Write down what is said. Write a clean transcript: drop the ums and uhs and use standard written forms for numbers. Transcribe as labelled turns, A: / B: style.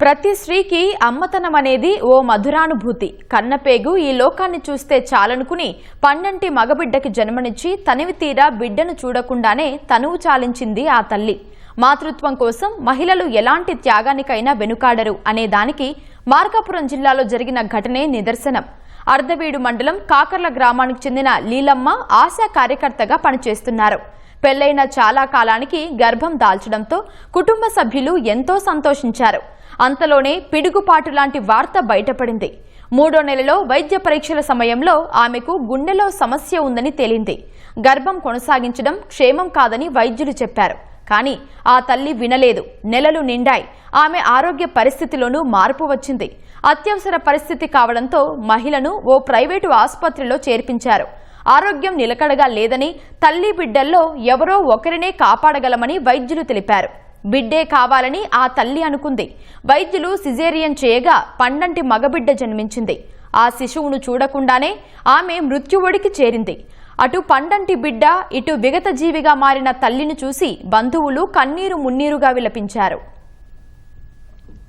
A: ప్రతి స్త్రీకి అమ్మతనం అనేది ఓ మధురానుభూతి. కన్నపేగు ఈ లోకాన్ని చూస్తే చాలనుకుని పండంటి మగబిడ్డకి జన్మనిచ్చి తనివి తీరా బిడ్డను చూడకుండానే తనువు చాలించింది ఆ తల్లి. మాతృత్వం కోసం మహిళలు ఎలాంటి త్యాగానికైనా వెనుకాడరు అనే దానికి మార్కాపురం జిల్లాలో జరిగిన ఘటనే నిదర్శనం. అర్ధవీడు మండలం కాకర్ల గ్రామానికి చెందిన లీలమ్మ ఆశా కార్యకర్తగా పనిచేస్తున్నారు. పెళ్లైన చాలా కాలానికి గర్భం దాల్చడంతో కుటుంబ సభ్యులు ఎంతో సంతోషించారు. అంతలోనే పిడుగుపాటు లాంటి వార్త బయటపడింది. 3వ నెలలో వైద్య పరీక్షల సమయంలో ఆమెకు గుండెలో సమస్య ఉందని తేలింది. గర్భం కొనసాగించడం క్షేమం కాదని వైద్యులు చెప్పారు. కానీ ఆ తల్లి వినలేదు. నెలలు నిండాయి. ఆమె ఆరోగ్య పరిస్థితిలోనూ మార్పు వచ్చింది. అత్యవసర పరిస్థితి కావడంతో మహిళను ఓ ప్రైవేటు ఆసుపత్రిలో చేర్పించారు. ఆరోగ్యం నిలకడగా లేదని, తల్లి బిడ్డల్లో ఎవరో ఒకరినే కాపాడగలమని వైద్యులు తెలిపారు. బిడ్డే కావాలని ఆ తల్లి అనుకుంది. వైద్యులు సిజేరియన్ చేయగా పండంటి మగబిడ్డ జన్మించింది. ఆ శిశువును చూడకుండానే ఆమె మృత్యువొడికి చేరింది. అటు పండంటి బిడ్డ, ఇటు విగత జీవిగా మారిన తల్లిని చూసి బంధువులు కన్నీరు మున్నీరుగా విలపించారు.